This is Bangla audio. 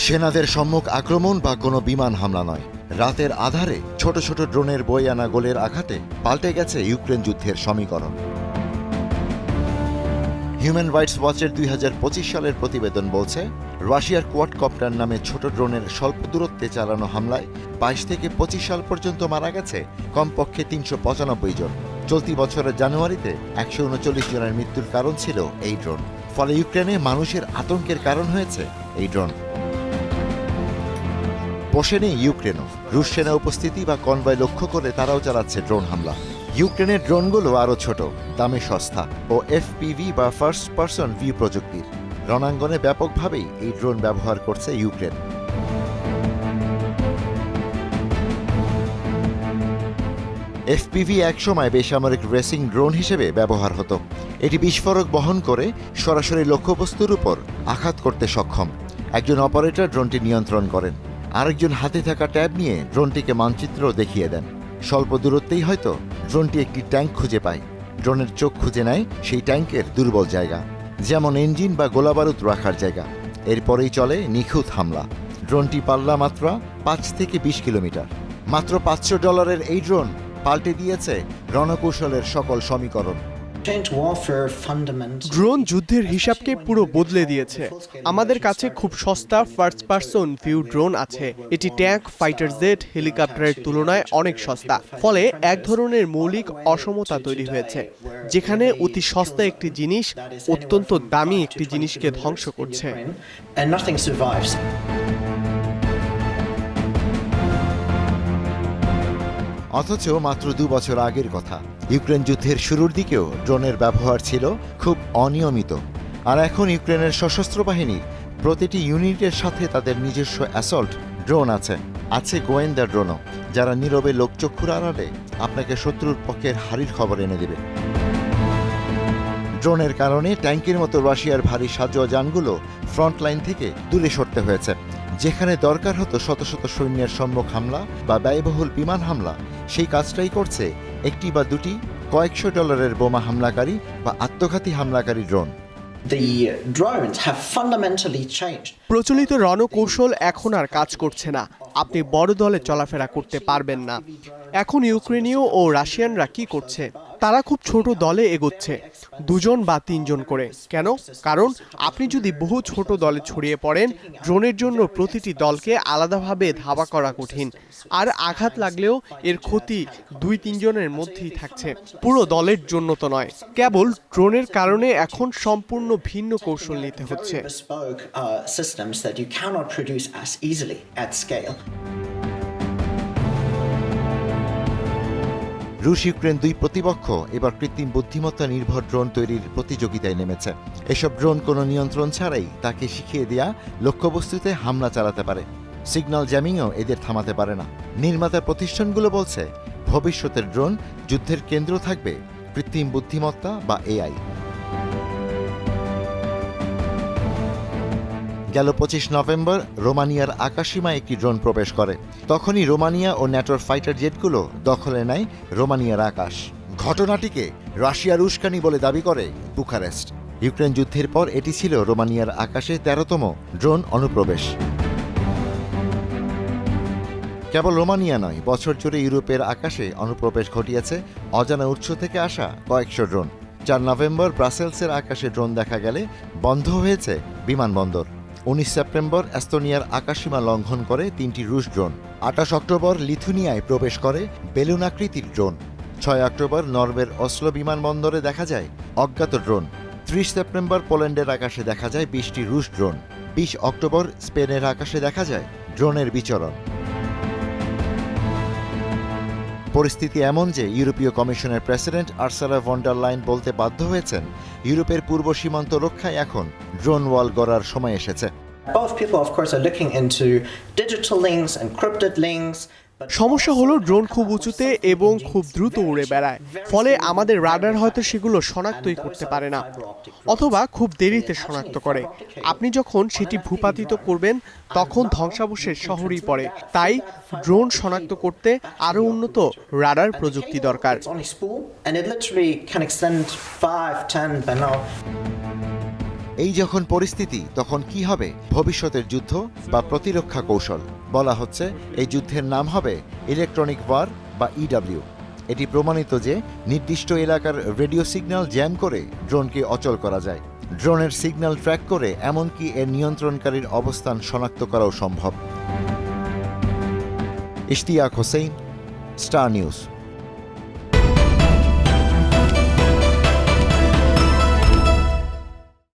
সেনাদের সম্মুখ আক্রমণ বা কোনো বিমান হামলা নয়, রাতের আধারে ছোট ছোট ড্রোনের বয়ে আনা গোলের আঘাতে পাল্টে গেছে ইউক্রেন যুদ্ধের সমীকরণ। হিউম্যান রাইটস ওয়াচের ২০২৫ সালের প্রতিবেদন বলছে, রাশিয়ার কোয়াডকপ্টার নামে ছোট ড্রোনের স্বল্প দূরত্বে চালানো হামলায় ২২ থেকে ২৫ সাল পর্যন্ত মারা গেছে কমপক্ষে ৩৯৫ জন। চলতি বছরের জানুয়ারিতে ১৩৯ জনের মৃত্যুর কারণ ছিল এই ড্রোন। ফলে ইউক্রেনে মানুষের আতঙ্কের কারণ হয়েছে এই ড্রোন। বসে নেই ইউক্রেনও। রুশ সেনা উপস্থিতি বা কনভয় লক্ষ্য করে তারাও চালাচ্ছে ড্রোন হামলা। ইউক্রেনের ড্রোনগুলো আরও ছোট, দামে সস্তা ও এফপিভি বা ফার্স্ট পারসন ভিউ প্রযুক্তির। রণাঙ্গনে ব্যাপকভাবেই এই ড্রোন ব্যবহার করছে ইউক্রেন। এফপিভি একসময় বেসামরিক রেসিং ড্রোন হিসেবে ব্যবহার হতো। এটি বিস্ফোরক বহন করে সরাসরি লক্ষ্যবস্তুর উপর আঘাত করতে সক্ষম। একজন অপারেটর ড্রোনটি নিয়ন্ত্রণ করেন, আরেকজন হাতে থাকা ট্যাব নিয়ে ড্রোনটিকে মানচিত্র দেখিয়ে দেন। স্বল্প দূরত্বেই হয়তো ড্রোনটি একটি ট্যাঙ্ক খুঁজে পায়। ড্রোনের চোখ খুঁজে নেয় সেই ট্যাঙ্কের দুর্বল জায়গা, যেমন ইঞ্জিন বা গোলাবারুদ রাখার জায়গা। এরপরেই চলে নিখুঁত হামলা। ড্রোনটি পাল্লা মাত্রা ৫ থেকে ২০ কিলোমিটার। মাত্র $৫০০ এই ড্রোন পাল্টে দিয়েছে রণকৌশলের সকল সমীকরণ। ড্রোন যুদ্ধের হিসাবকে পুরো বদলে দিয়েছে। আমাদের কাছে খুব সস্তা ফার্স্ট পারসন ভিউ ড্রোন আছে। এটি ট্যাঙ্ক, ফাইটার জেট, হেলিকপ্টারের তুলনায় অনেক সস্তা। ফলে এক ধরনের মৌলিক অসমতা তৈরি হয়েছে, যেখানে অতি সস্তা একটি জিনিস অত্যন্ত দামি একটি জিনিসকে ধ্বংস করছে। অথচ মাত্র ২ বছর আগের কথা। ইউক্রেন যুদ্ধের শুরুর দিকেও ড্রোনের ব্যবহার ছিল খুব অনিয়মিত। আর এখন ইউক্রেনের সশস্ত্র বাহিনীর প্রতিটি ইউনিটের সাথে তাদের নিজস্ব অ্যাসল্ট ড্রোন আছে গোয়েন্দা ড্রোনও, যারা নীরবে লোকচক্ষুর আড়ালে আপনাকে শত্রুর পক্ষের হারির খবর এনে দেবে। ড্রোনের কারণে ট্যাঙ্কের মতো রাশিয়ার ভারী সাজোয়া যানগুলো ফ্রন্টলাইন থেকে দূরে সরতে হয়েছে। যেখানে দরকার হতো শত শত সৈন্যের সম্মুখ হামলা বা ব্যয়বহুল বিমান হামলা, সেই কাজটাই করছে একটি বা দুটি $কয়েকশো বোমা হামলাকারী বা আত্মঘাতী হামলাকারী ড্রোন। প্রচলিত রণকৌশল এখন আর কাজ করছে না। আপনি বড় দলে চলাফেরা করতে পারবেন না। এখন ইউক্রেনীয় ও রাশিয়ানরা কি করছে? তারা খুব ছোট দলে এগোচ্ছে, 2 জন বা 3 জন করে। কেন? কারণ আপনি যদি বহু ছোট দলে ছড়িয়ে পড়েন, ড্রোনের জন্য প্রতিটি দলকে আলাদাভাবে ধাওয়া করা কঠিন। আর আঘাত লাগলেও এর ক্ষতি 2-3 জনের মধ্যেই থাকছে, পুরো দলের জন্য তো নয়। কেবল ড্রোনের কারণে এখন সম্পূর্ণ ভিন্ন কৌশল নিতে হচ্ছে। রুশ ইউক্রেন দুই প্রতিপক্ষ এবার কৃত্রিম বুদ্ধিমত্তা নির্ভর ড্রোন তৈরির প্রতিযোগিতায় নেমেছে। এসব ড্রোন কোনো নিয়ন্ত্রণ ছাড়াই তাকে শিখিয়ে দেয়া লক্ষ্যবস্তুতে হামলা চালাতে পারে। সিগন্যাল জ্যামিংও এদের থামাতে পারে না। নির্মাতার প্রতিষ্ঠানগুলো বলছে, ভবিষ্যতের ড্রোন যুদ্ধের কেন্দ্র থাকবে কৃত্রিম বুদ্ধিমত্তা বা এআই। গেল ২৫ নভেম্বর রোমানিয়ার আকাশসীমায় একটি ড্রোন প্রবেশ করে। তখনই রোমানিয়া ও ন্যাটোর ফাইটার জেটগুলো দখলে নেয় রোমানিয়ার আকাশ। ঘটনাটিকে রাশিয়ার উস্কানি বলে দাবি করে বুখারেস্ট। ইউক্রেন যুদ্ধের পর এটি ছিল রোমানিয়ার আকাশে ১৩তম ড্রোন অনুপ্রবেশ। কেবল রোমানিয়া নয়, বছর জুড়ে ইউরোপের আকাশে অনুপ্রবেশ ঘটিয়েছে অজানা উৎস থেকে আসা কয়েকশো ড্রোন। ৪ নভেম্বর ব্রাসেলসের আকাশে ড্রোন দেখা গেলে বন্ধ হয়েছে বিমানবন্দর। ১৯ সেপ্টেম্বর এস্তোনিয়ার আকাশসীমা লঙ্ঘন করে ৩টি রুশ ড্রোন। ২৮ অক্টোবর লিথুনিয়ায় প্রবেশ করে বেলুন আকৃতির ড্রোন। ৬ অক্টোবর নরওয়ের অসলো বিমানবন্দরে দেখা যায় অজ্ঞাত ড্রোন। ৩০ সেপ্টেম্বর পোল্যান্ডের আকাশে দেখা যায় ২০টি রুশ ড্রোন। ২০ অক্টোবর স্পেনের আকাশে দেখা যায় ড্রোনের বিচরণ। পরিস্থিতি এমন যে ইউরোপীয় কমিশনের প্রেসিডেন্ট আর্সালা ভন ডার লাইন বলতে বাধ্য হয়েছেন, ইউরোপের পূর্ব সীমান্ত রক্ষায় এখন ড্রোন ওয়াল গড়ার সময় এসেছে। সমস্যা হলো ড্রোন খুব উঁচুতে এবং খুব দ্রুত উড়ে বেড়ায়। ফলে আমাদের রাডার হয়তো সেগুলো শনাক্তই করতে পারে না, অথবা খুব দেরিতে শনাক্ত করে। আপনি যখন সেটি ভূপাতিত করবেন, তখন ধ্বংসাবশেষ শহরেই পড়ে। তাই ড্রোন শনাক্ত করতে আরও উন্নত রাডার প্রযুক্তি দরকার। এই যখন পরিস্থিতি, তখন কি হবে? ভবিষ্যতের যুদ্ধ বা প্রতিরক্ষা কৌশল। বলা হচ্ছে এই যুদ্ধের নাম হবে ইলেকট্রনিক ওয়ার বা ইডব্লিউ। এটি প্রমাণিত যে নির্দিষ্ট এলাকার রেডিও সিগন্যাল জ্যাম করে ড্রোনকে অচল করা যায়। ড্রোনের সিগন্যাল ট্র্যাক করে এমনকি এর নিয়ন্ত্রণকারীর অবস্থান শনাক্ত করাও সম্ভব। Ishtiaq Hossain, star news.